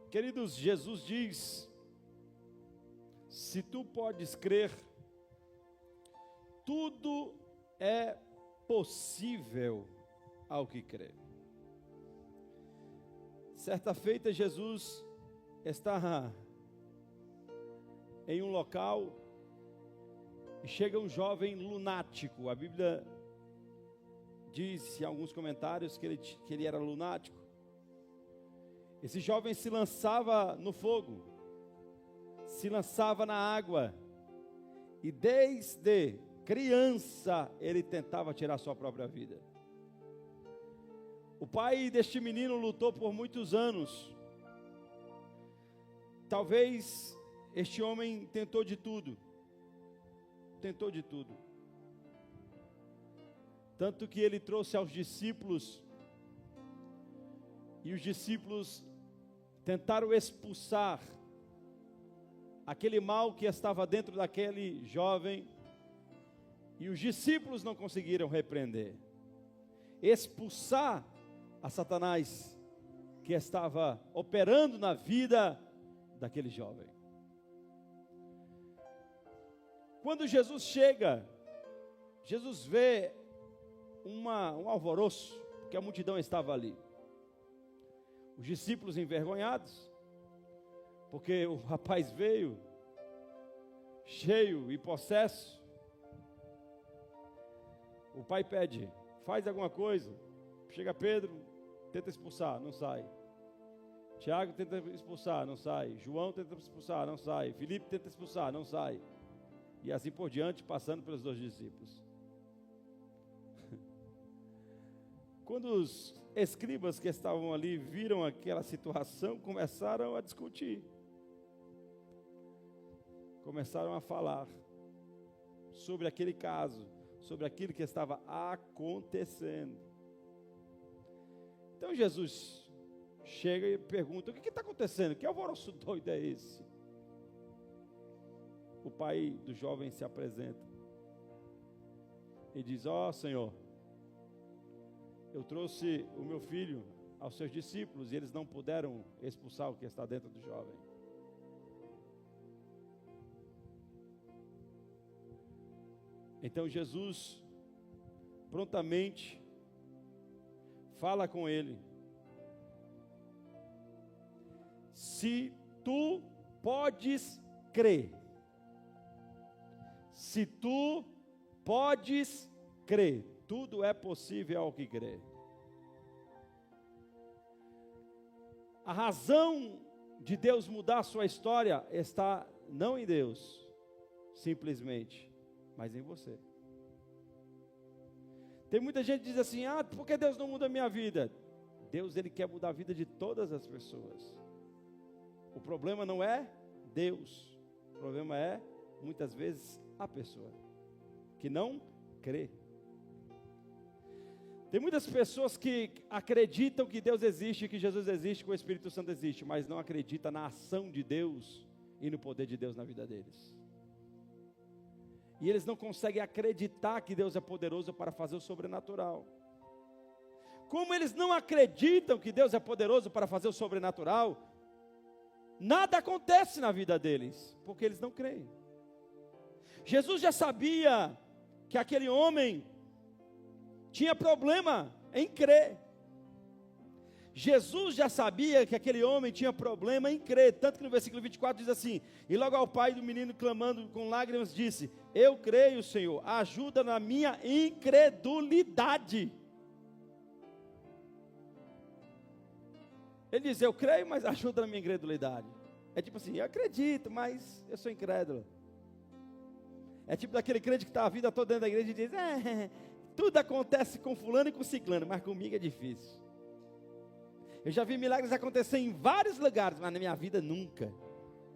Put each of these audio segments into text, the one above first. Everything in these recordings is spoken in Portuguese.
Queridos, Jesus diz: se tu podes crer, tudo é possível ao que crê. Certa feita, Jesus está em um local e chega um jovem lunático. A Bíblia diz em alguns comentários que ele era lunático. Esse jovem se lançava no fogo, se lançava na água, e desde criança ele tentava tirar sua própria vida. O pai deste menino lutou por muitos anos. Talvez este homem tentou de tudo. Tanto que ele trouxe aos discípulos, e os discípulos tentaram expulsar aquele mal que estava dentro daquele jovem, e os discípulos não conseguiram repreender, expulsar a Satanás que estava operando na vida daquele jovem. Quando Jesus chega, Jesus vê um alvoroço, porque a multidão estava ali. Os discípulos envergonhados, porque o rapaz veio cheio e possesso. O pai pede: faz alguma coisa. Chega Pedro, tenta expulsar, não sai. Tiago tenta expulsar, não sai. João tenta expulsar, não sai. Filipe tenta expulsar, não sai. E assim por diante, passando pelos dois discípulos. Quando os escribas que estavam ali viram aquela situação, começaram a discutir. Começaram a falar sobre aquele caso, sobre aquilo que estava acontecendo. Então Jesus chega e pergunta: o que está acontecendo? Que alvoroço doido é esse? O pai do jovem se apresenta e diz: ó Senhor, eu trouxe o meu filho aos seus discípulos e eles não puderam expulsar o que está dentro do jovem. Então Jesus prontamente fala com ele: se tu podes crer, se tu podes crer, tudo é possível ao que crê. A razão de Deus mudar a sua história está não em Deus, simplesmente, mas em você. Tem muita gente que diz assim: ah, por que Deus não muda a minha vida? Deus, Ele quer mudar a vida de todas as pessoas. O problema não é Deus, o problema é, muitas vezes, a pessoa que não crê. Tem muitas pessoas que acreditam que Deus existe, que Jesus existe, que o Espírito Santo existe, mas não acreditam na ação de Deus e no poder de Deus na vida deles. E eles não conseguem acreditar que Deus é poderoso para fazer o sobrenatural. Como eles não acreditam que Deus é poderoso para fazer o sobrenatural, nada acontece na vida deles, porque eles não creem. Jesus já sabia que aquele homem tinha problema em crer. Jesus já sabia que aquele homem tinha problema em crer, tanto que no versículo 24 diz assim: e logo ao pai do menino, clamando com lágrimas, disse: eu creio, Senhor, ajuda na minha incredulidade. Ele diz: eu creio, mas ajuda na minha incredulidade. É tipo assim: eu acredito, mas eu sou incrédulo. É tipo daquele crente que está a vida toda dentro da igreja e diz: tudo acontece com fulano e com ciclano, mas comigo é difícil. Eu já vi milagres acontecer em vários lugares, mas na minha vida nunca.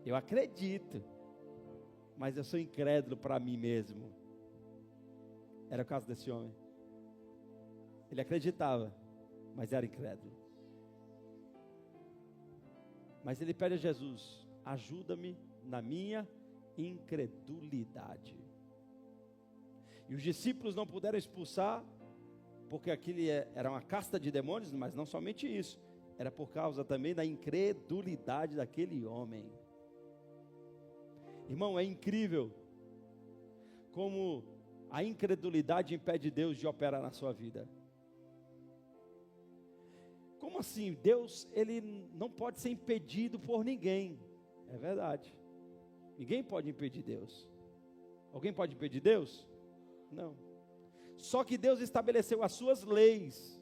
Eu acredito, mas eu sou incrédulo para mim mesmo. Era o caso desse homem. Ele acreditava, mas era incrédulo. Mas ele pede a Jesus: ajuda-me na minha incredulidade. E os discípulos não puderam expulsar, porque aquele era uma casta de demônios, mas não somente isso. era por causa também da incredulidade daquele homem. Irmão, é incrível como a incredulidade impede Deus de operar na sua vida. Como assim? Deus, ele não pode ser impedido por ninguém. É verdade. Ninguém pode impedir Deus. Alguém pode impedir Deus? Não. Só que Deus estabeleceu as suas leis,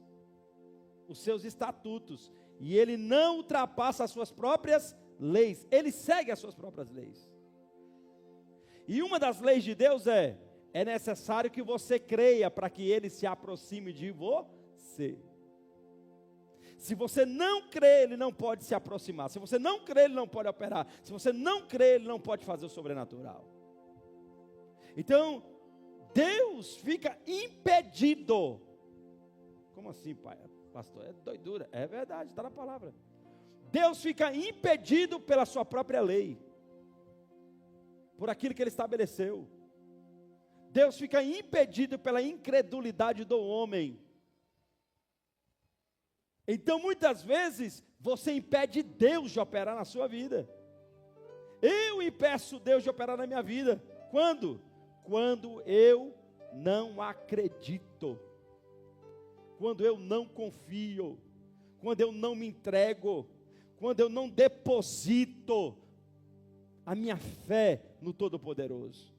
os seus estatutos, e Ele não ultrapassa as suas próprias leis. Ele segue as suas próprias leis. E uma das leis de Deus é necessário que você creia para que Ele se aproxime de você. Se você não crê, Ele não pode se aproximar. Se você não crê, Ele não pode operar. Se você não crê, Ele não pode fazer o sobrenatural. Então, Deus fica impedido. Como assim, pai? Pastor, é doidura. É verdade, está na palavra. Deus fica impedido pela sua própria lei, por aquilo que Ele estabeleceu. Deus fica impedido pela incredulidade do homem. Então, muitas vezes, você impede Deus de operar na sua vida. Eu impeço Deus de operar na minha vida. Quando? Quando eu não acredito. Quando eu não confio. Quando eu não me entrego. Quando eu não deposito a minha fé no Todo-Poderoso.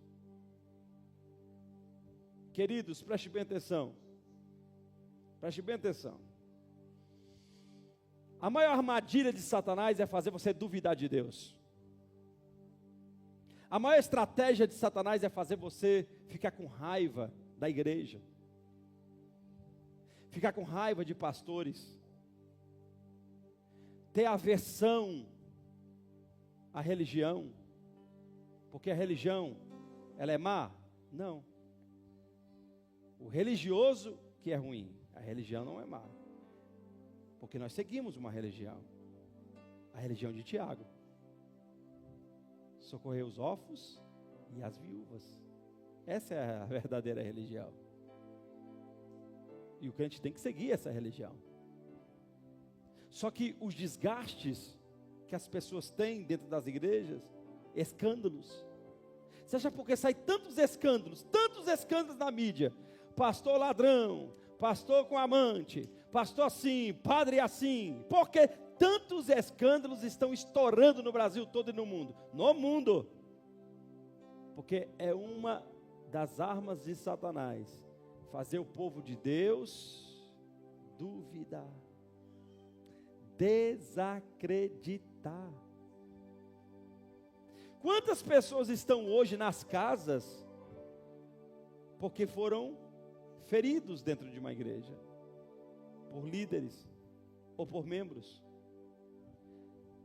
Queridos, preste bem atenção. Preste bem atenção. A maior armadilha de Satanás é fazer você duvidar de Deus. A maior estratégia de Satanás é fazer você ficar com raiva da igreja. Ficar com raiva de pastores. Ter aversão à religião. Porque a religião, ela é má? Não. O religioso que é ruim. A religião não é má. Porque nós seguimos uma religião. A religião de Tiago. Socorrer os órfãos e as viúvas. Essa é a verdadeira religião. E o crente tem que seguir essa religião. Só que os desgastes que as pessoas têm dentro das igrejas, escândalos. Você acha porque sai tantos escândalos na mídia? Pastor ladrão, pastor com amante, pastor assim, padre assim. Porque tantos escândalos estão estourando no Brasil todo e no mundo. No mundo. Porque é uma das armas de Satanás. Fazer o povo de Deus duvidar. Desacreditar. Quantas pessoas estão hoje nas casas porque foram feridos dentro de uma igreja, por líderes ou por membros,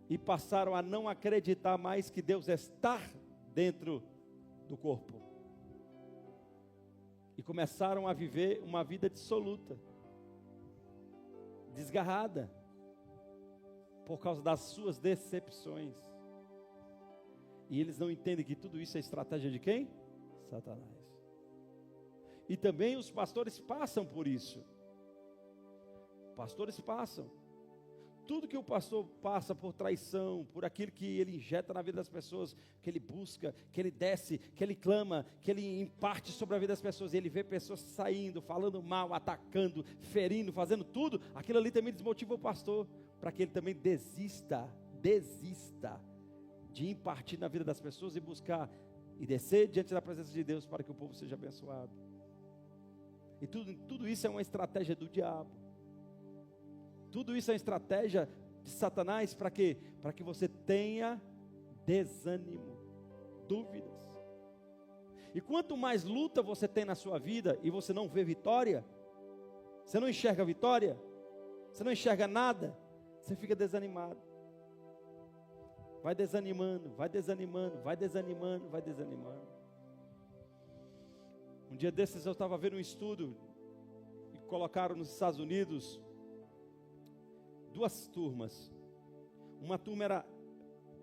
e passaram a não acreditar mais que Deus está dentro do corpo, e começaram a viver uma vida dissoluta, desgarrada, por causa das suas decepções. E eles não entendem que tudo isso é estratégia de quem? Satanás. E também os pastores passam por isso. Pastores passam. Tudo que o pastor passa por traição, por aquilo que ele injeta na vida das pessoas, que ele busca, que ele desce, que ele clama, que ele imparte sobre a vida das pessoas, e ele vê pessoas saindo, falando mal, atacando, ferindo, fazendo tudo, aquilo ali também desmotiva o pastor, para que ele também desista de impartir na vida das pessoas e buscar e descer diante da presença de Deus para que o povo seja abençoado. E tudo isso é uma estratégia do diabo. Tudo isso é uma estratégia de Satanás para quê? Para que você tenha desânimo, dúvidas. E quanto mais luta você tem na sua vida e você não vê vitória, você não enxerga vitória, você não enxerga nada, você fica desanimado. Vai desanimando. Um dia desses eu estava vendo um estudo e colocaram nos Estados Unidos 2 turmas. Uma turma era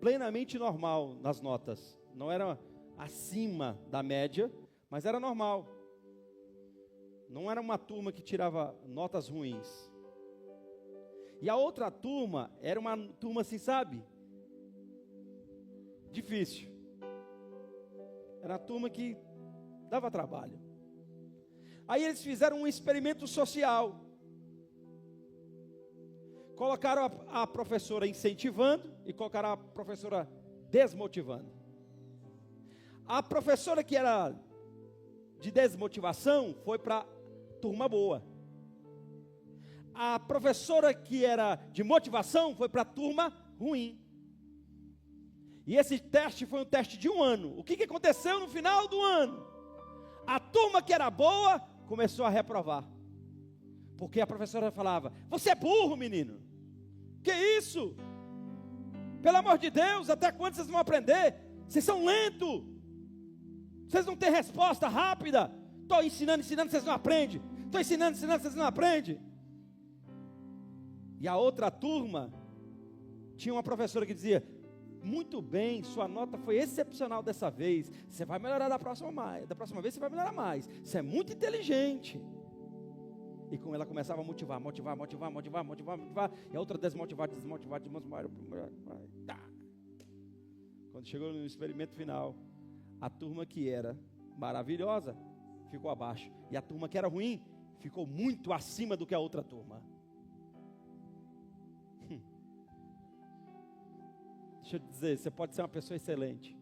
plenamente normal nas notas, não era acima da média, mas era normal. Não era uma turma que tirava notas ruins. E a outra turma era uma turma assim, sabe? Difícil. Era uma turma que dava trabalho. Aí eles fizeram um experimento social. Colocaram a professora incentivando e colocaram a professora desmotivando. A professora que era de desmotivação foi para a turma boa. A professora que era de motivação foi para a turma ruim. E esse teste foi um teste de 1 ano. O que aconteceu no final do ano? A turma que era boa começou a reprovar. Porque a professora falava: você é burro, menino. Que isso? Pelo amor de Deus, até quando vocês vão aprender? Vocês são lentos. Vocês não têm resposta rápida. Estou ensinando, vocês não aprendem. Estou ensinando, vocês não aprendem. E a outra turma tinha uma professora que dizia: muito bem, sua nota foi excepcional dessa vez. Você vai melhorar da próxima vez você vai melhorar mais. Você é muito inteligente. E com ela começava a motivar. E a outra desmotivar. Tá. Quando chegou no experimento final, a turma que era maravilhosa ficou abaixo. E a turma que era ruim ficou muito acima do que a outra turma. Deixa eu te dizer, você pode ser uma pessoa excelente,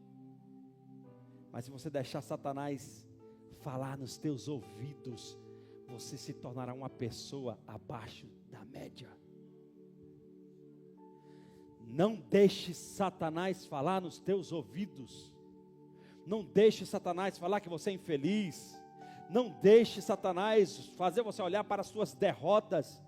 mas se você deixar Satanás falar nos teus ouvidos, você se tornará uma pessoa abaixo da média. Não deixe Satanás falar nos teus ouvidos. Não deixe Satanás falar que você é infeliz. Não deixe Satanás fazer você olhar para as suas derrotas.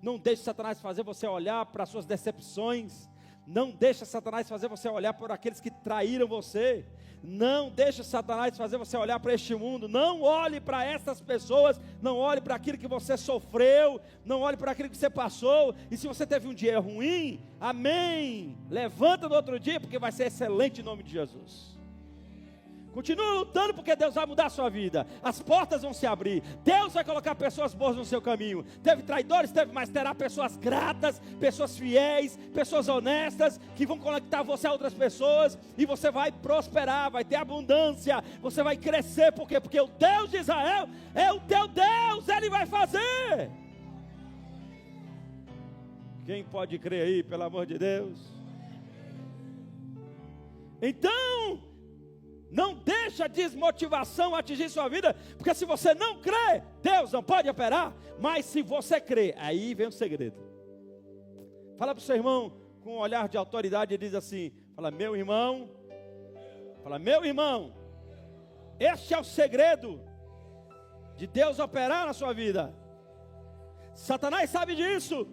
Não deixe Satanás fazer você olhar para as suas decepções. Não deixe Satanás fazer você olhar por aqueles que traíram você. Não deixe Satanás fazer você olhar para este mundo. Não olhe para essas pessoas. Não olhe para aquilo que você sofreu. Não olhe para aquilo que você passou. E se você teve um dia ruim, amém, levanta no outro dia, porque vai ser excelente em nome de Jesus. Continue lutando, porque Deus vai mudar a sua vida. As portas vão se abrir. Deus vai colocar pessoas boas no seu caminho. Teve traidores, mas terá pessoas gratas, pessoas fiéis, pessoas honestas, que vão conectar você a outras pessoas. E você vai prosperar, vai ter abundância. Você vai crescer, por quê? Porque o Deus de Israel é o teu Deus. Ele vai fazer. Quem pode crer aí, pelo amor de Deus? Então, não deixa a desmotivação atingir sua vida, porque se você não crê, Deus não pode operar. Mas se você crê, aí vem o segredo. Fala para o seu irmão com um olhar de autoridade e diz assim: fala, meu irmão, este é o segredo de Deus operar na sua vida. Satanás sabe disso.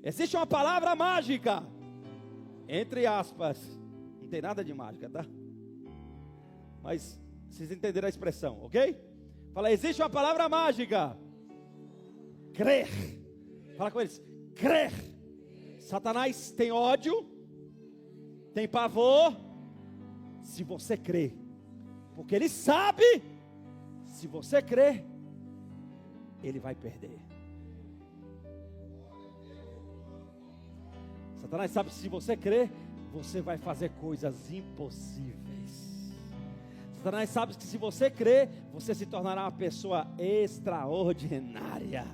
Existe uma palavra mágica, entre aspas, não tem nada de mágica, tá? Mas vocês entenderam a expressão, ok? Fala, existe uma palavra mágica: crer. Fala com eles: crer. Satanás tem ódio, tem pavor, se você crê, porque ele sabe, se você crê, ele vai perder. Satanás sabe que se você crê, você vai fazer coisas impossíveis. Satanás sabe que se você crer, você se tornará uma pessoa extraordinária.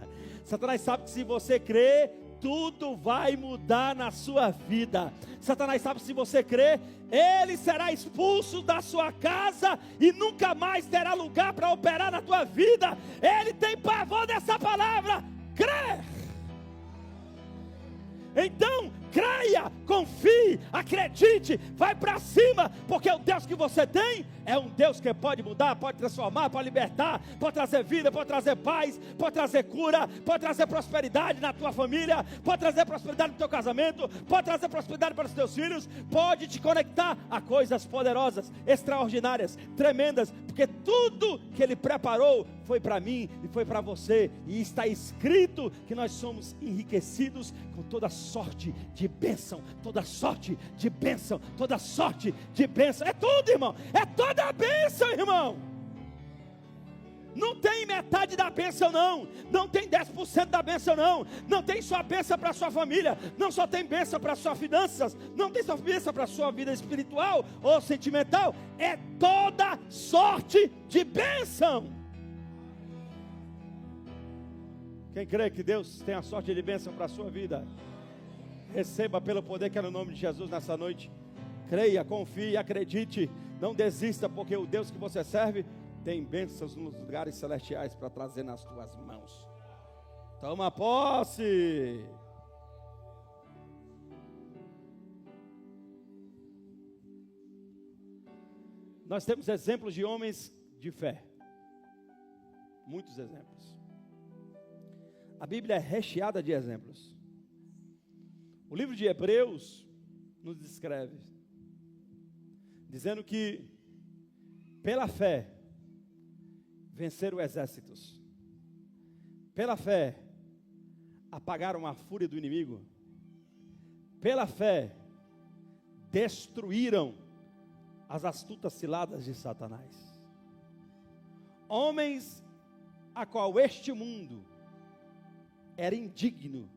Satanás sabe que se você crer, tudo vai mudar na sua vida. Satanás sabe que se você crer, ele será expulso da sua casa e nunca mais terá lugar para operar na tua vida. Ele tem pavor dessa palavra: crer. Então, creia, confie, acredite, vai para cima, porque o Deus que você tem é um Deus que pode mudar, pode transformar, pode libertar, pode trazer vida, pode trazer paz, pode trazer cura, pode trazer prosperidade na tua família, pode trazer prosperidade no teu casamento, pode trazer prosperidade para os teus filhos, pode te conectar a coisas poderosas, extraordinárias, tremendas, porque tudo que Ele preparou foi para mim e foi para você, e está escrito que nós somos enriquecidos com toda sorte de bênção, toda sorte de bênção, toda sorte de bênção. É tudo, irmão, é toda a bênção, irmão. Não tem metade da bênção não. Não tem 10% da bênção não. Não tem só bênção para a sua família. Não só tem bênção para as suas finanças. Não tem só bênção para a sua vida espiritual ou sentimental. É toda sorte de bênção. Quem crê que Deus tem a sorte de bênção para a sua vida, receba pelo poder que é no nome de Jesus nessa noite. Creia, confie, acredite. Não desista, porque o Deus que você serve tem bênçãos nos lugares celestiais para trazer nas tuas mãos. Toma posse. Nós temos exemplos de homens de fé. Muitos exemplos. A Bíblia é recheada de exemplos. O livro de Hebreus nos descreve, dizendo que pela fé venceram exércitos, pela fé apagaram a fúria do inimigo, pela fé destruíram as astutas ciladas de Satanás. Homens a qual este mundo era indigno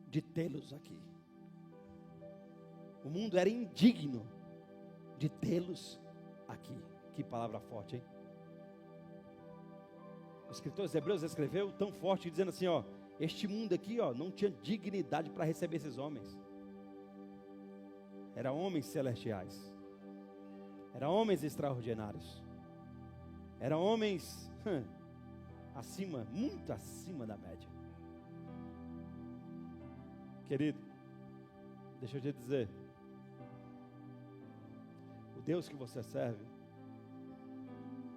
de tê-los aqui. O mundo era indigno de tê-los aqui. Que palavra forte, hein? O escritor dos Hebreus escreveu tão forte, dizendo assim, ó, este mundo aqui, ó, não tinha dignidade para receber esses homens. Eram homens celestiais. Eram homens extraordinários. Eram homens acima, muito acima da média. Querido, deixa eu te dizer, o Deus que você serve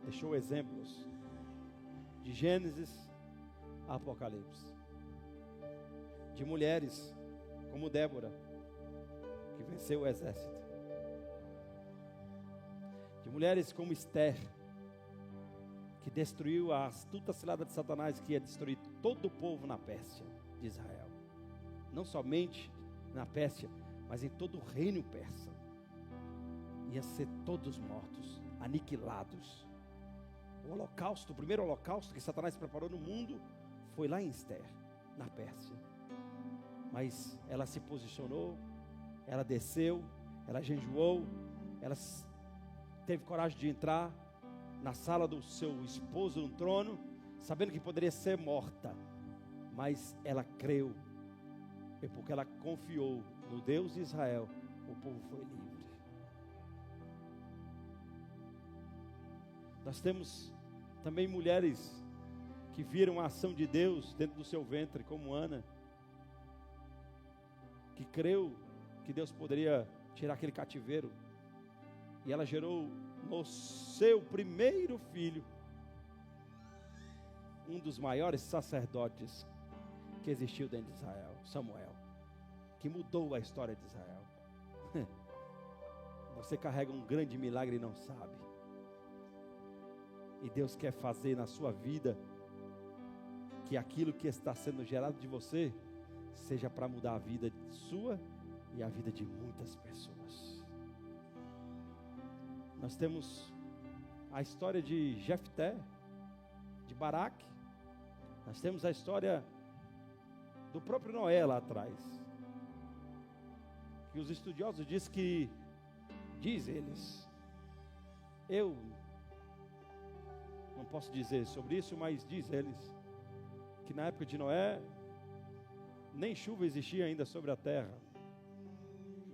deixou exemplos de Gênesis a Apocalipse, de mulheres como Débora, que venceu o exército, de mulheres como Esther, que destruiu a astuta cilada de Satanás, que ia destruir todo o povo na Pérsia de Israel, não somente na Pérsia, mas em todo o reino persa. Iam ser todos mortos, aniquilados. O holocausto, o primeiro holocausto que Satanás preparou no mundo, foi lá em Esther, na Pérsia. Mas ela se posicionou, ela desceu, ela jejuou, ela teve coragem de entrar na sala do seu esposo no trono, sabendo que poderia ser morta, mas ela creu, e porque ela confiou no Deus de Israel, o povo foi livre. Nós temos também mulheres que viram a ação de Deus dentro do seu ventre, como Ana, que creu que Deus poderia tirar aquele cativeiro, e ela gerou no seu primeiro filho um dos maiores sacerdotes que existiu dentro de Israel, Samuel, que mudou a história de Israel. Você carrega um grande milagre e não sabe. E Deus quer fazer na sua vida que aquilo que está sendo gerado de você seja para mudar a vida sua e a vida de muitas pessoas. Nós temos a história de Jefté, de Baraque. Nós temos a história do próprio Noé lá atrás, que os estudiosos dizem que, diz eles, eu não posso dizer sobre isso, mas diz eles, que na época de Noé, nem chuva existia ainda sobre a terra.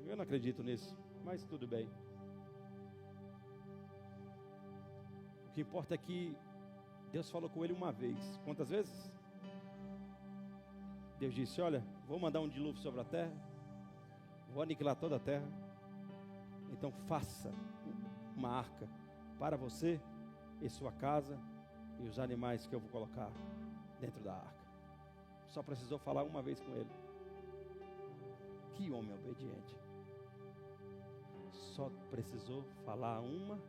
Eu não acredito nisso, mas tudo bem. O que importa é que Deus falou com ele uma vez. Quantas vezes? Deus disse, olha, vou mandar um dilúvio sobre a terra, vou aniquilar toda a terra, então faça uma arca para você e sua casa e os animais que eu vou colocar dentro da arca. Só precisou falar uma vez com ele. Que homem obediente. Só precisou falar uma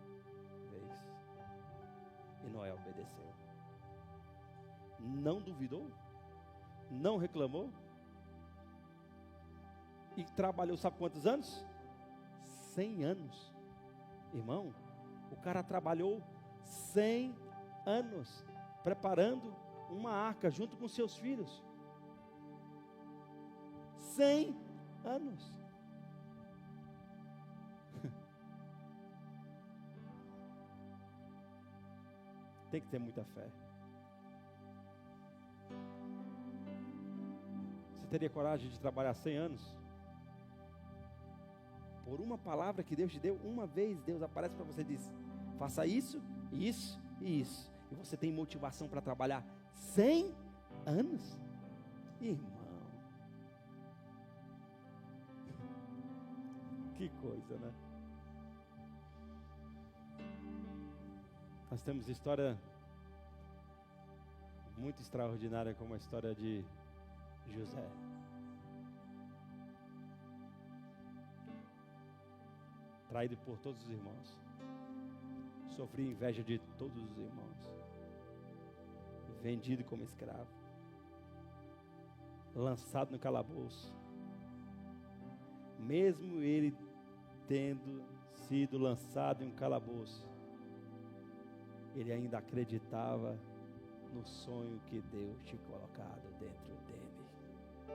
vez. E Noé obedeceu. Não duvidou, não reclamou, e trabalhou, sabe quantos anos? 100 anos. Irmão, o cara trabalhou 100 anos preparando uma arca junto com seus filhos. 100 anos. Tem que ter muita fé. Você teria coragem de trabalhar 100 anos? Por uma palavra que Deus te deu, uma vez Deus aparece para você e diz: faça isso, isso e isso. E você tem motivação para trabalhar 100 anos? Irmão, que coisa, né? Nós temos história muito extraordinária como a história de José. Traído por todos os irmãos. Sofri inveja de todos os irmãos. Vendido como escravo. Lançado no calabouço. Mesmo ele tendo sido lançado em um calabouço, ele ainda acreditava no sonho que Deus tinha colocado dentro dele.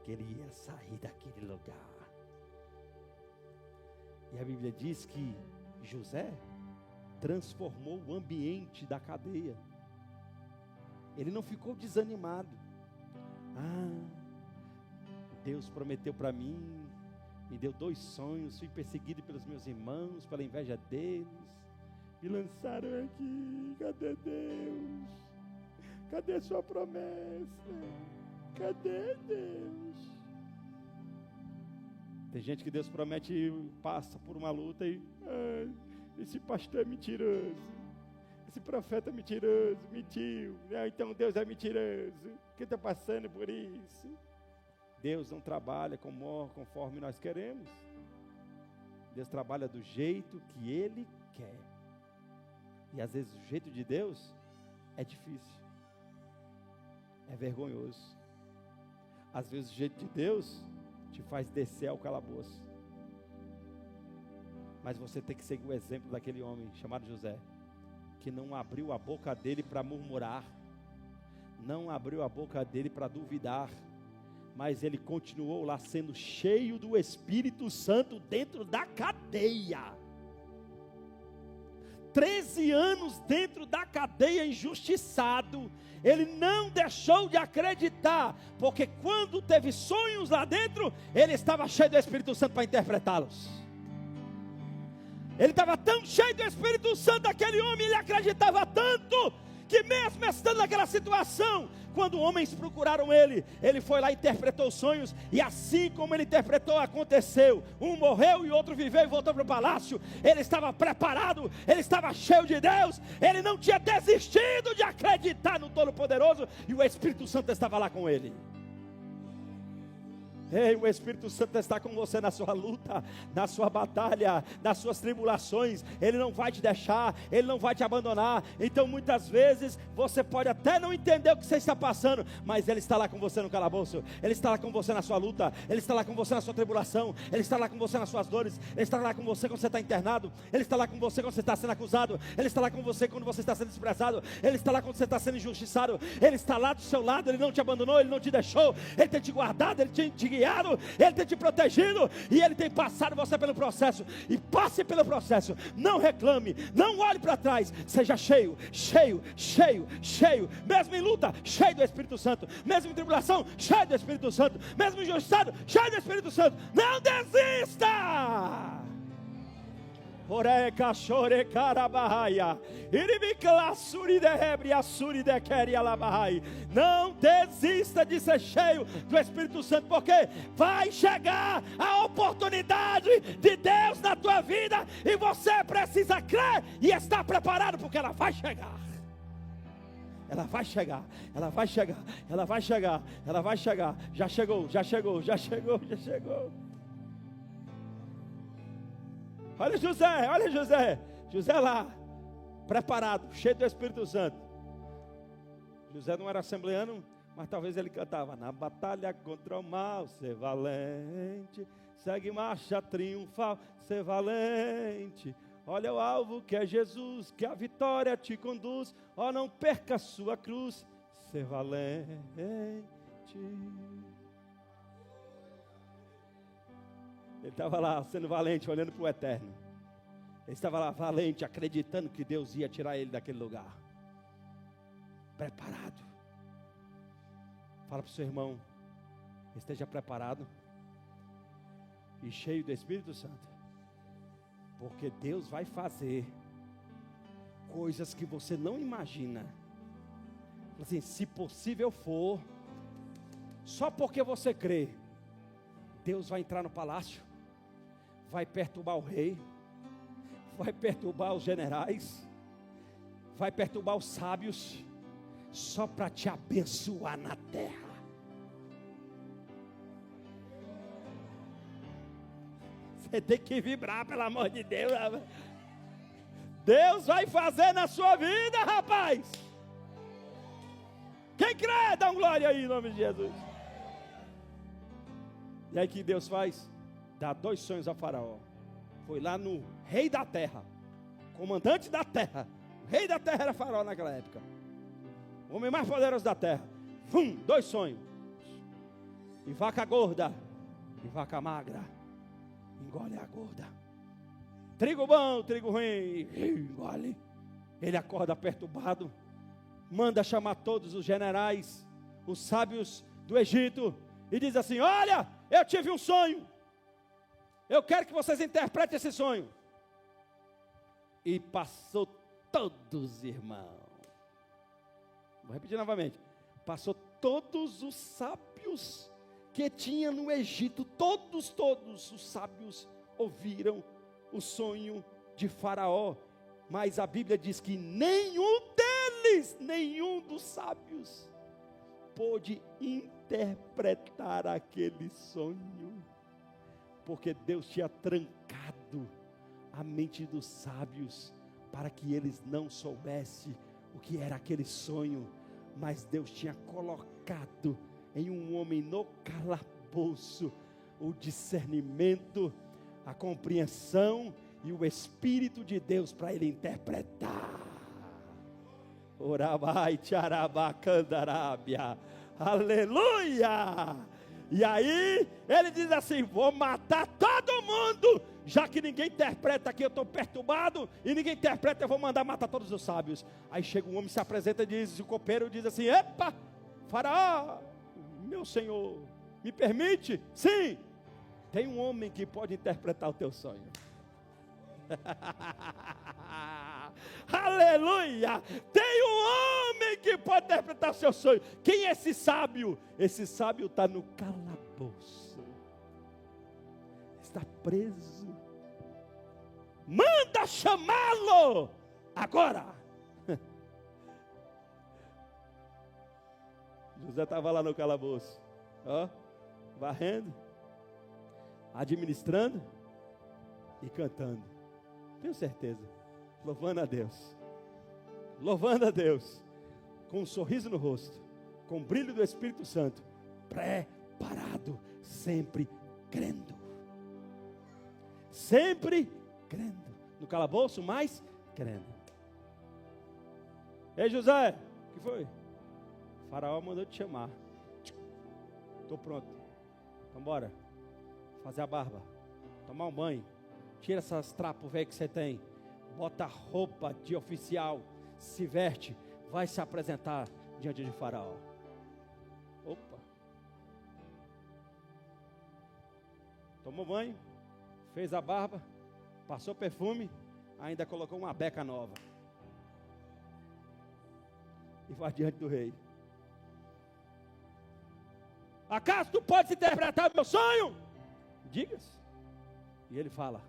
Que ele ia sair daquele lugar. E a Bíblia diz que José transformou o ambiente da cadeia. Ele não ficou desanimado. Deus prometeu para mim, me deu 2 sonhos, fui perseguido pelos meus irmãos, pela inveja deles, me lançaram aqui, cadê Deus? Cadê sua promessa? Cadê Deus? Tem gente que Deus promete e passa por uma luta e esse pastor é mentiroso, esse profeta é mentiroso, mentiu, então Deus é mentiroso, quem está passando por isso? Deus não trabalha conforme nós queremos. Deus trabalha do jeito que Ele quer. E às vezes o jeito de Deus é difícil, é vergonhoso. Às vezes o jeito de Deus te faz descer ao calabouço. Mas você tem que seguir o exemplo daquele homem chamado José, que não abriu a boca dele para murmurar, não abriu a boca dele para duvidar, mas ele continuou lá sendo cheio do Espírito Santo dentro da cadeia. 13 anos dentro da cadeia, injustiçado. Ele não deixou de acreditar, porque quando teve sonhos lá dentro, ele estava cheio do Espírito Santo para interpretá-los. Ele estava tão cheio do Espírito Santo, aquele homem, ele acreditava tanto, que mesmo estando naquela situação, quando homens procuraram ele, ele foi lá e interpretou os sonhos, e assim como ele interpretou, aconteceu. Um morreu e outro viveu e voltou para o palácio. Ele estava preparado, ele estava cheio de Deus, ele não tinha desistido de acreditar no Todo-Poderoso, e o Espírito Santo estava lá com ele. Ei, o Espírito Santo está com você na sua luta, na sua batalha, nas suas tribulações. Ele não vai te deixar, Ele não vai te abandonar. Então muitas vezes você pode até não entender o que você está passando, mas Ele está lá com você no calabouço, Ele está lá com você na sua luta, Ele está lá com você na sua tribulação, Ele está lá com você nas suas dores, Ele está lá com você quando você está internado, Ele está lá com você quando você está sendo acusado, Ele está lá com você quando você está sendo desprezado, Ele está lá quando você está sendo injustiçado, Ele está lá do seu lado, Ele não te abandonou, Ele não te deixou, Ele tem te guardado, Ele tem te guiado, Ele tem te protegido, e Ele tem passado você pelo processo. E passe pelo processo, não reclame, não olhe para trás, seja cheio, cheio, cheio, cheio, mesmo em luta, cheio do Espírito Santo, mesmo em tribulação, cheio do Espírito Santo, mesmo injustiçado, cheio do Espírito Santo. Não desista. Oreca chore carabahaya, iribiclassuri de rebria suri de queria labahai. Não desista de ser cheio do Espírito Santo, porque vai chegar a oportunidade de Deus na tua vida, e você precisa crer e estar preparado, porque ela vai chegar. Ela vai chegar, ela vai chegar, ela vai chegar, ela vai chegar. Já chegou, já chegou, já chegou, já chegou. Olha José, José lá, preparado, cheio do Espírito Santo. José não era assembleano, mas talvez ele cantava: na batalha contra o mal, ser valente, segue marcha triunfal, ser valente. Olha o alvo que é Jesus, que a vitória te conduz. Ó, não perca a sua cruz, ser valente. Ele estava lá sendo valente, olhando para o eterno. Ele estava lá valente, acreditando que Deus ia tirar ele daquele lugar. Preparado. Fala para o seu irmão, esteja preparado e cheio do Espírito Santo. Porque Deus vai fazer coisas que você não imagina. Assim, se possível for, só porque você crê, Deus vai entrar no palácio, vai perturbar o rei, vai perturbar os generais, vai perturbar os sábios, só para te abençoar na terra. Você tem que vibrar, pelo amor de Deus. Deus vai fazer na sua vida, rapaz. Quem crê, dá um glória aí em nome de Jesus. E aí que Deus faz? Dá 2 sonhos a Faraó. Foi lá no rei da terra, comandante da terra. O rei da terra era Faraó naquela época, o homem mais poderoso da terra. 2 sonhos. E vaca gorda e vaca magra, engole a gorda. Trigo bom, trigo ruim, engole. Ele acorda perturbado, manda chamar todos os generais, os sábios do Egito, e diz assim: olha, eu tive um sonho, eu quero que vocês interpretem esse sonho. E passou todos, irmãos, vou repetir novamente, passou todos os sábios que tinha no Egito, todos os sábios ouviram o sonho de Faraó, mas a Bíblia diz que nenhum deles, nenhum dos sábios, pôde interpretar aquele sonho, porque Deus tinha trancado a mente dos sábios, para que eles não soubessem o que era aquele sonho, mas Deus tinha colocado em um homem no calabouço o discernimento, a compreensão e o Espírito de Deus para ele interpretar. Orabai tcharabacandarábia, aleluia! E aí ele diz assim: vou matar todo mundo, já que ninguém interpreta aqui, eu estou perturbado, e ninguém interpreta, eu vou mandar matar todos os sábios. Aí chega um homem, se apresenta e diz, o copeiro diz assim: epa, Faraó, meu senhor, me permite? Sim, tem um homem que pode interpretar o teu sonho. Aleluia! Tem um homem que pode interpretar o seu sonho. Quem é esse sábio? Esse sábio está no calabouço, está preso. Manda chamá-lo agora. José estava lá no calabouço, ó, varrendo, administrando e cantando. Tenho certeza, louvando a Deus, com um sorriso no rosto, com o brilho do Espírito Santo, preparado, sempre crendo, no calabouço, mas crendo. Ei José, o que foi? O Faraó mandou te chamar. Estou pronto, então bora fazer a barba, tomar um banho, tira essas trapos velhos que você tem, bota roupa de oficial, se veste, vai se apresentar diante de Faraó. Opa, tomou banho, fez a barba, passou perfume, ainda colocou uma beca nova e vai diante do rei. Acaso tu podes interpretar o meu sonho? Diga-se. E ele fala: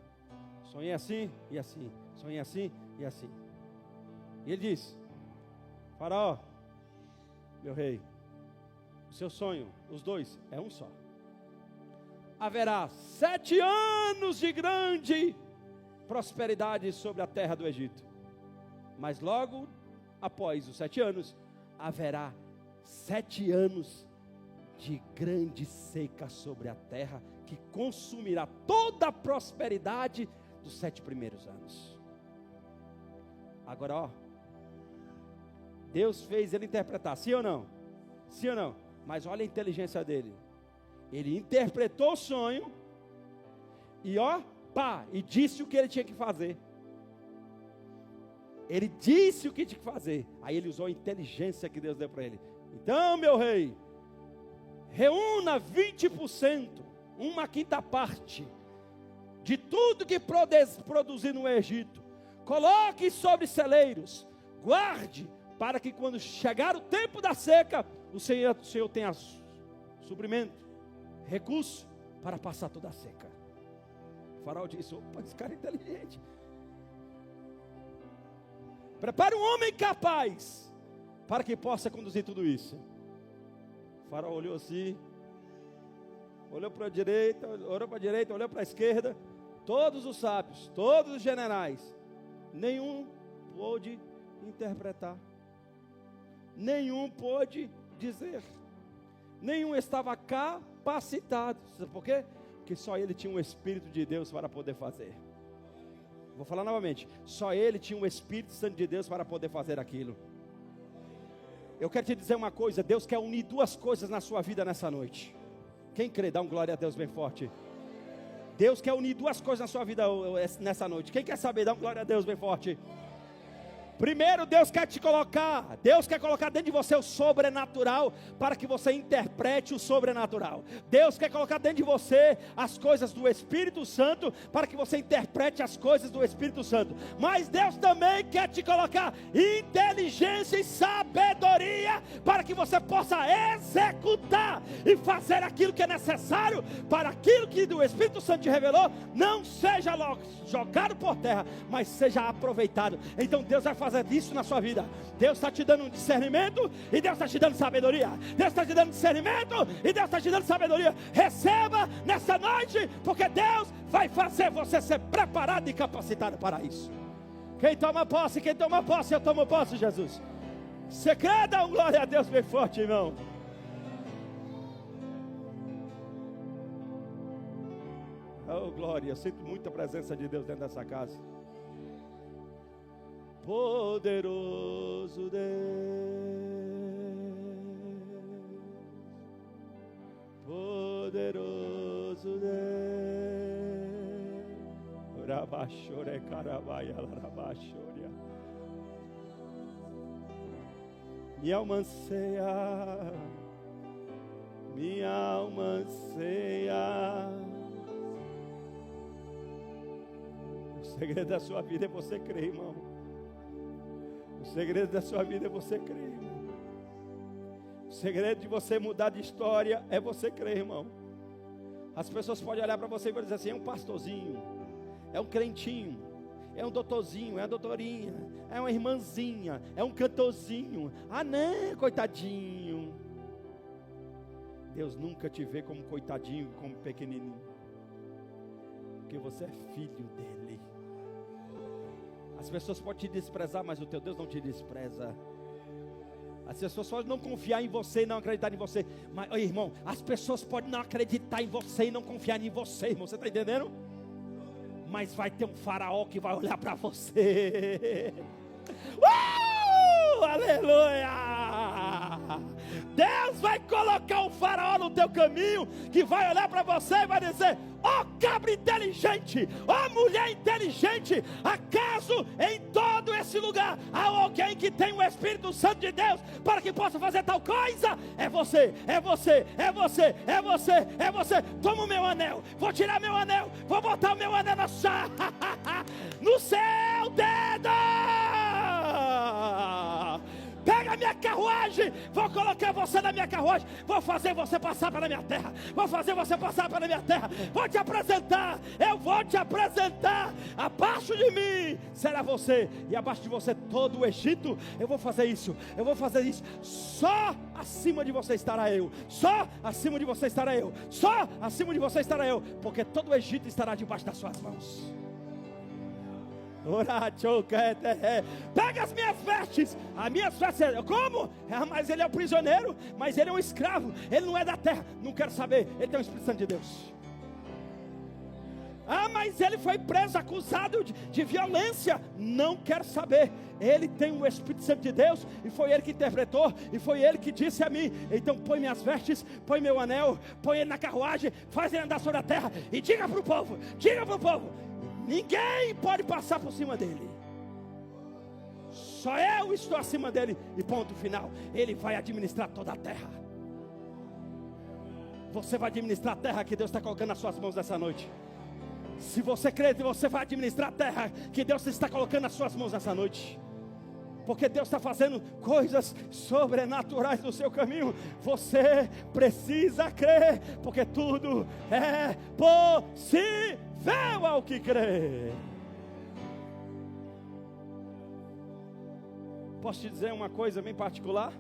sonhei assim e assim, sonhei assim e assim. E ele diz: Faraó, meu rei, o seu sonho, os dois, é um só. Haverá 7 anos de grande prosperidade sobre a terra do Egito, mas logo após os 7 anos, haverá 7 anos de grande seca sobre a terra, que consumirá toda a prosperidade dos 7 primeiros anos. Agora, ó, Deus fez ele interpretar, sim ou não? Sim ou não? Mas olha a inteligência dele. Ele interpretou o sonho e ó, pá, e disse o que ele tinha que fazer. Ele disse o que tinha que fazer. Aí ele usou a inteligência que Deus deu para ele. Então, meu rei, reúna 20%, uma quinta parte, de tudo que produzir no Egito. Coloque sobre celeiros, guarde, para que quando chegar o tempo da seca, o Senhor tenha suprimento, recurso, para passar toda a seca. O faraó disse, opa, esse cara é inteligente. Prepare um homem capaz, para que possa conduzir tudo isso. O faraó olhou assim, olhou para a direita, olhou para a esquerda. Todos os sábios, todos os generais, nenhum pôde interpretar, nenhum pôde dizer, nenhum estava capacitado. Sabe por quê? Porque só ele tinha um Espírito de Deus para poder fazer. Vou falar novamente, só ele tinha um Espírito Santo de Deus para poder fazer aquilo. Eu quero te dizer uma coisa, Deus quer unir duas coisas na sua vida nessa noite. Quem crê, dá um glória a Deus bem forte. Deus quer unir duas coisas na sua vida nessa noite. Quem quer saber, dá um glória a Deus bem forte. Primeiro, Deus quer colocar dentro de você o sobrenatural, para que você interprete o sobrenatural. Deus quer colocar dentro de você as coisas do Espírito Santo, para que você interprete as coisas do Espírito Santo. Mas Deus também quer te colocar inteligência e sabedoria, para que você possa executar e fazer aquilo que é necessário, para aquilo que o Espírito Santo te revelou, não seja jogado por terra, mas seja aproveitado. Então Deus vai fazer isso na sua vida. Deus está te dando um discernimento, e Deus está te dando sabedoria. Deus está te dando discernimento, e Deus está te dando sabedoria. Receba nessa noite, porque Deus vai fazer você ser preparado e capacitado para isso. Quem toma posse, eu tomo posse, Jesus. Você crê? Dá um glória a Deus bem forte, irmão. Oh, glória, eu sinto muita presença de Deus dentro dessa casa. Poderoso Deus, poderoso Deus, Rabachore Carabaia Larabachoria. Minha alma anseia, minha alma anseia. O segredo da sua vida é você crer, irmão. O segredo da sua vida é você crer, irmão. O segredo de você mudar de história é você crer, irmão. As pessoas podem olhar para você e dizer assim: é um pastorzinho, é um crentinho, é um doutorzinho, é uma doutorinha, é uma irmãzinha, é um cantorzinho. Ah, não, coitadinho. Deus nunca te vê como coitadinho, como pequenininho, porque você é filho dele. As pessoas podem te desprezar, mas o teu Deus não te despreza. As pessoas podem não confiar em você e não acreditar em você, mas, irmão, as pessoas podem não acreditar em você e não confiar em você, irmão, você está entendendo? Mas vai ter um faraó que vai olhar para você. Aleluia! Deus vai colocar um faraó no teu caminho, que vai olhar para você e vai dizer: ó cabra inteligente, ó mulher inteligente, acaso em todo esse lugar há alguém que tem o Espírito Santo de Deus para que possa fazer tal coisa? É você, é você, é você, é você, é você. Toma o meu anel, vou tirar meu anel, vou botar o meu anel no seu dedo. Pega a minha carruagem, vou colocar você na minha carruagem, vou fazer você passar pela minha terra, vou fazer você passar pela minha terra, vou te apresentar, eu vou te apresentar. Abaixo de mim será você, e abaixo de você todo o Egito. Eu vou fazer isso, eu vou fazer isso. Só acima de você estará eu, só acima de você estará eu, só acima de você estará eu, porque todo o Egito estará debaixo das suas mãos. Pega as minhas vestes. As minhas vestes, como? Mas ele é o prisioneiro, mas ele é um escravo, ele não é da terra. Não quero saber, ele tem o Espírito Santo de Deus. Ah, mas ele foi preso, acusado de violência. Não quero saber. Ele tem o Espírito Santo de Deus, e foi ele que interpretou, e foi ele que disse a mim: então põe minhas vestes, põe meu anel, põe ele na carruagem, faz ele andar sobre a terra, e diga para o povo, ninguém pode passar por cima dele. Só eu estou acima dele, e ponto final. Ele vai administrar toda a terra. Você vai administrar a terra que Deus está colocando nas suas mãos nessa noite. Se você crê, você vai administrar a terra que Deus está colocando nas suas mãos nessa noite. Porque Deus está fazendo coisas sobrenaturais no seu caminho. Você precisa crer, porque tudo é possível ao que crê. Posso te dizer uma coisa bem particular?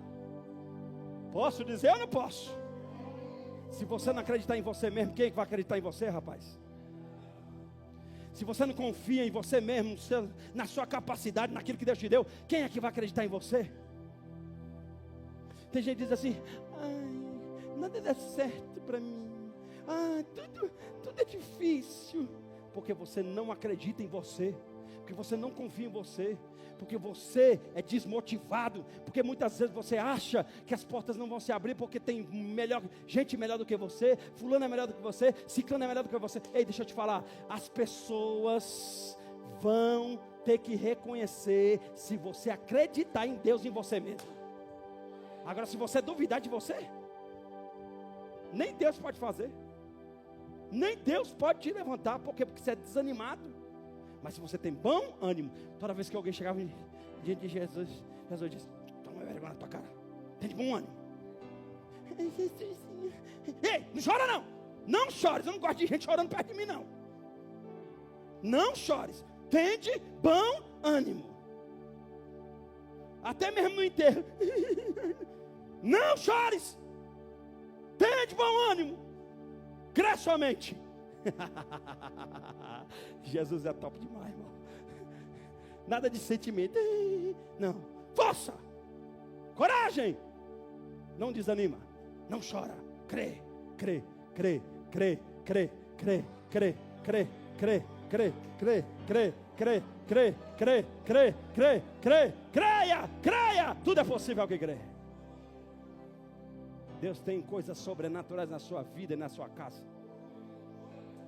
Posso dizer ou não posso? Se você não acreditar em você mesmo, quem é que vai acreditar em você, rapaz? Se você não confia em você mesmo, na sua capacidade, naquilo que Deus te deu, quem é que vai acreditar em você? Tem gente que diz assim: ai, nada dá certo para mim. Tudo é difícil. Porque você não acredita em você. Porque você não confia em você. Porque você é desmotivado. Porque muitas vezes você acha que as portas não vão se abrir, porque tem gente melhor do que você, fulano é melhor do que você, ciclano é melhor do que você. Ei, deixa eu te falar, as pessoas vão ter que reconhecer se você acreditar em Deus, em você mesmo. Agora, se você duvidar de você, nem Deus pode fazer, nem Deus pode te levantar. Por quê? Porque você é desanimado. Mas se você tem bom ânimo, toda vez que alguém chegava diante de Jesus, Jesus disse: toma vergonha na tua cara, tem de bom ânimo. Ei, não chora não, não chores, eu não gosto de gente chorando perto de mim não. Não chores, tem de bom ânimo. Até mesmo no enterro, não chores, tem de bom ânimo, crê somente. Jesus é top demais, irmão. Nada de sentimento. Não, força, coragem. Não desanima, não chora. Crê, crê, crê, crê, crê, crê, crê, crê, crê, crê, crê, crê, crê, crê, crê, crê, crê, crê, creia, creia. Tudo é possível ao que crê. Deus tem coisas sobrenaturais na sua vida e na sua casa.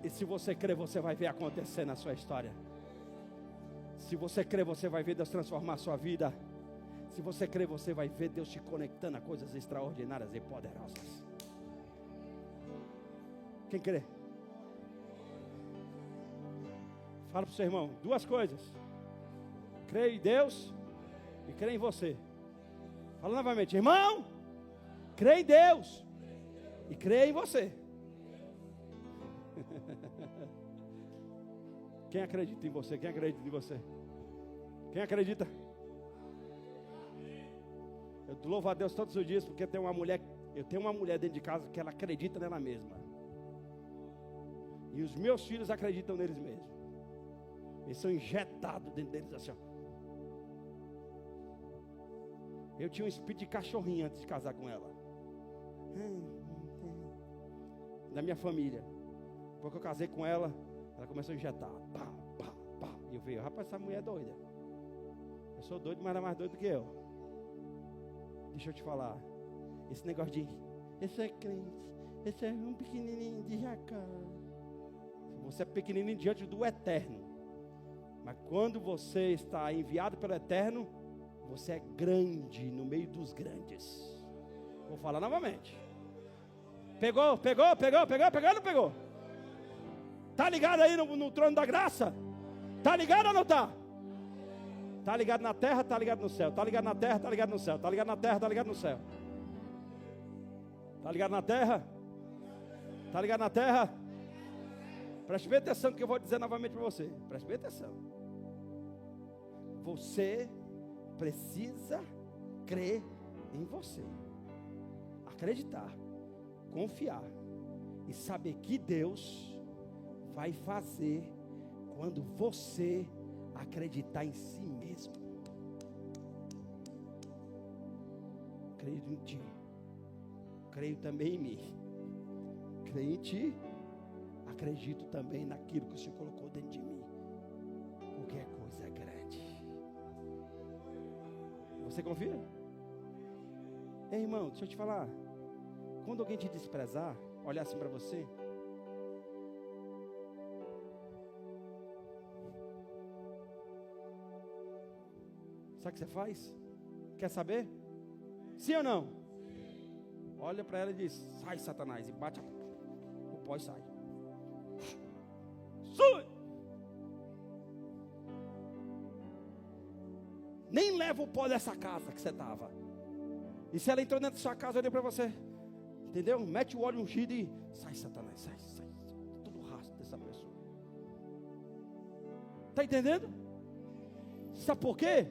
E se você crer, você vai ver acontecer na sua história. Se você crer, você vai ver Deus transformar a sua vida. Se você crer, você vai ver Deus te conectando a coisas extraordinárias e poderosas. Quem crê? Fala para o seu irmão, duas coisas: creio em Deus e creio em você. Fala novamente, irmão, creio em Deus e creio em você. Quem acredita em você? Quem acredita em você? Quem acredita? Eu louvo a Deus todos os dias, porque eu tenho uma mulher dentro de casa que ela acredita nela mesma. E os meus filhos acreditam neles mesmos. Eles são injetados dentro deles assim, ó. Eu tinha um espírito de cachorrinho antes de casar com ela. Da minha família. Depois que eu casei com ela, ela começou a injetar. Pá, pá, pá. E eu falei: rapaz, essa mulher é doida. Eu sou doido, mas ela é mais doida do que eu. Deixa eu te falar. Esse negócio de esse é crente, esse é um pequenininho de jacá. Você é pequenininho diante do eterno. Mas quando você está enviado pelo eterno, você é grande no meio dos grandes. Vou falar novamente. Pegou ou não pegou? Tá ligado aí no trono da graça? Tá ligado ou não tá? Tá ligado na terra, tá ligado no céu. Tá ligado na terra, tá ligado no céu. Tá ligado na terra, tá ligado no céu. Tá ligado na terra? Tá ligado na terra? Preste bem atenção no que eu vou dizer novamente para você. Preste bem atenção. Você precisa crer em você. Acreditar. Confiar. E saber que Deus vai fazer quando você acreditar em si mesmo. Creio em ti. Creio também em mim. Creio em ti. acredito também naquilo que o Senhor colocou dentro de mim. Qualquer coisa é grande. Você confia? Ei, irmão, deixa eu te falar. Quando alguém te desprezar, olhar assim para você, sabe o que você faz? Quer saber? Sim ou não? Olha para ela e diz: sai, Satanás, e bate o pó e sai. Sui! Nem leva o pó dessa casa que você estava. E se ela entrou dentro da sua casa, olha para você, entendeu? Mete o óleo ungido e sai, Satanás, sai. Tudo rastro dessa pessoa. Está entendendo? Sabe por quê?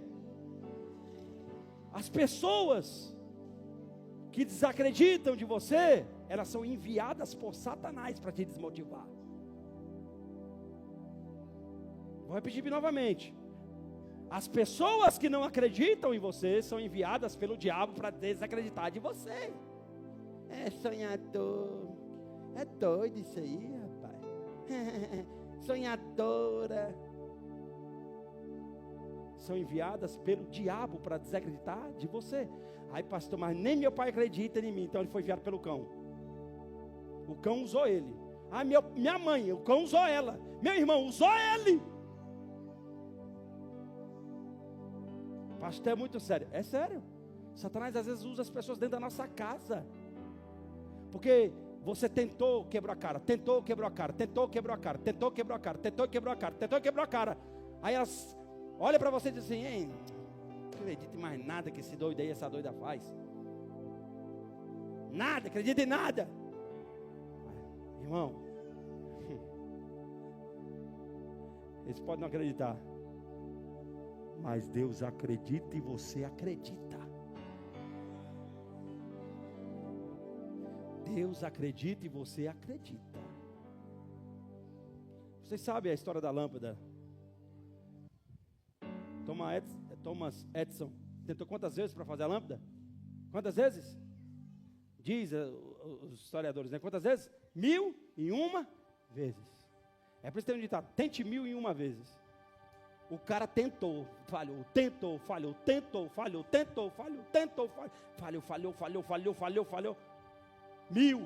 As pessoas que desacreditam de você, elas são enviadas por Satanás para te desmotivar. Vou repetir novamente. As pessoas que não acreditam em você são enviadas pelo diabo para desacreditar de você. É sonhador. É doido isso aí, rapaz. Sonhadora. São enviadas pelo diabo para desacreditar de você. Aí, pastor, mas nem meu pai acredita em mim, então ele foi enviado pelo cão. O cão usou ele. Ah, minha mãe, o cão usou ela. Meu irmão usou ele. Pastor, é muito sério. É sério. Satanás às vezes usa as pessoas dentro da nossa casa. Porque você tentou, quebrou a cara. Tentou, quebrou a cara. Tentou, quebrou a cara. Tentou, quebrou a cara. Tentou, quebrou a cara. Tentou, quebrou a cara. Aí elas olham para você e dizem assim: ei, não acredito em mais nada que esse doido aí, essa doida faz. Nada, acredita em nada. Irmão, eles podem não acreditar, mas Deus acredita e você acredita. Deus acredita e você acredita. Vocês sabem a história da lâmpada? Thomas Edison tentou quantas vezes para fazer a lâmpada? Quantas vezes? Diz os historiadores, né? Quantas vezes? 1001 vezes. É por isso que tem um ditado: tente 1001 vezes. O cara tentou, falhou, tentou, falhou, tentou, falhou, tentou, falhou, tentou, falhou. 1000.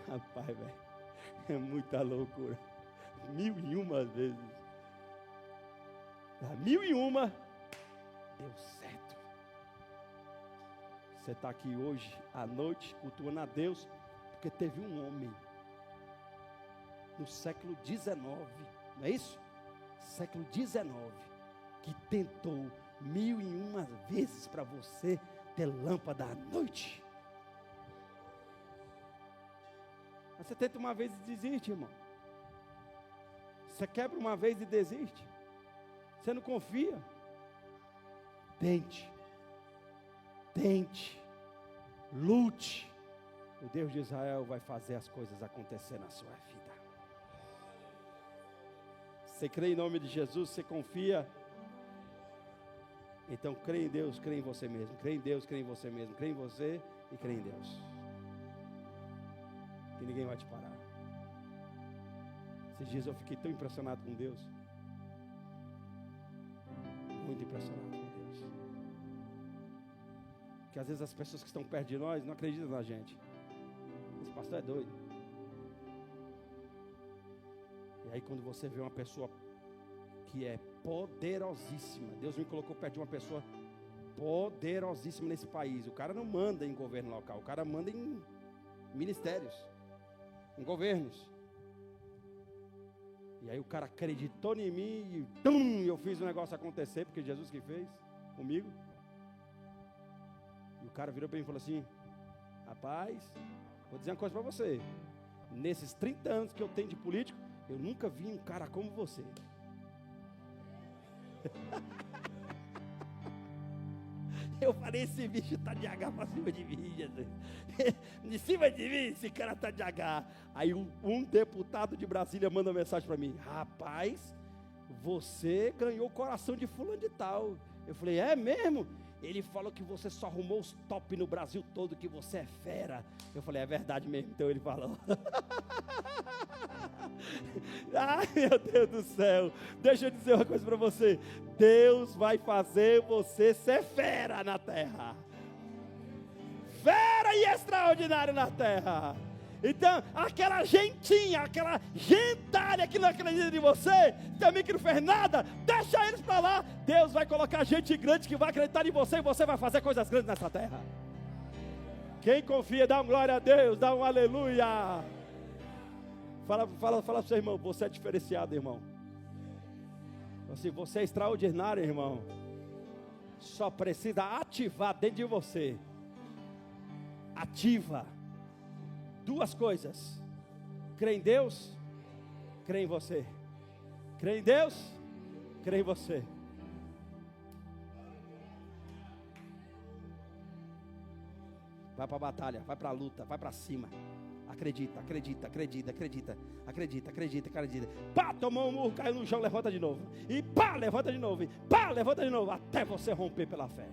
Rapaz, velho, é muita loucura. 1001 vezes. 1001 deu certo. Você está aqui hoje à noite cultuando a Deus porque teve um homem no século XIX, não é isso? Século XIX, que tentou 1001 vezes para você ter lâmpada à noite. Mas você tenta uma vez e desiste, irmão. Você quebra uma vez e desiste. Você não confia. Tente, lute. O Deus de Israel vai fazer as coisas acontecer na sua vida. Você crê em nome de Jesus? Você confia? Então crê em Deus, crê em você mesmo. Crê em Deus, crê em você mesmo. Crê em você e crê em Deus. Que ninguém vai te parar. Esses dias eu fiquei tão impressionado com Deus. Muito impressionado com Deus. Que às vezes as pessoas que estão perto de nós não acreditam na gente. Esse pastor é doido. E aí quando você vê uma pessoa que é poderosíssima, Deus me colocou perto de uma pessoa poderosíssima nesse país. O cara não manda em governo local, o cara manda em ministérios, em governos. E aí o cara acreditou em mim e eu fiz o negócio acontecer, porque Jesus que fez comigo. E o cara virou para mim e falou assim: rapaz, vou dizer uma coisa para você. Nesses 30 anos que eu tenho de político, eu nunca vi um cara como você. Eu falei: esse bicho está de H para cima de mim, Jesus. De cima de mim, esse cara está de H. Aí um deputado de Brasília manda uma mensagem para mim: rapaz, você ganhou o coração de fulano de tal. Eu falei: é mesmo? Ele falou que você só arrumou os top no Brasil todo, que você é fera. Eu falei, é verdade mesmo. Então ele falou. Ai, meu Deus do céu. Deixa eu dizer uma coisa para você. Deus vai fazer você ser fera na terra. Fera e extraordinário na terra. Então, aquela gentinha, aquela gentalha que não acredita em você, também que não fez nada, deixa eles para lá. Deus vai colocar gente grande que vai acreditar em você e você vai fazer coisas grandes nessa terra. Quem confia, dá uma glória a Deus, dá um aleluia. Fala para o seu irmão, você é diferenciado, irmão. Assim, você é extraordinário, irmão. Só precisa ativar dentro de você. Ativa. Duas coisas: crê em Deus, crê em você. Crê em Deus, crê em você. Vai para a batalha, vai para a luta, vai para cima. Acredita, acredita, acredita, acredita, acredita, acredita, acredita. Pá, tomou um murro, caiu no chão, levanta de novo. E pá, levanta de novo. E pá, levanta de novo. Até você romper pela fé.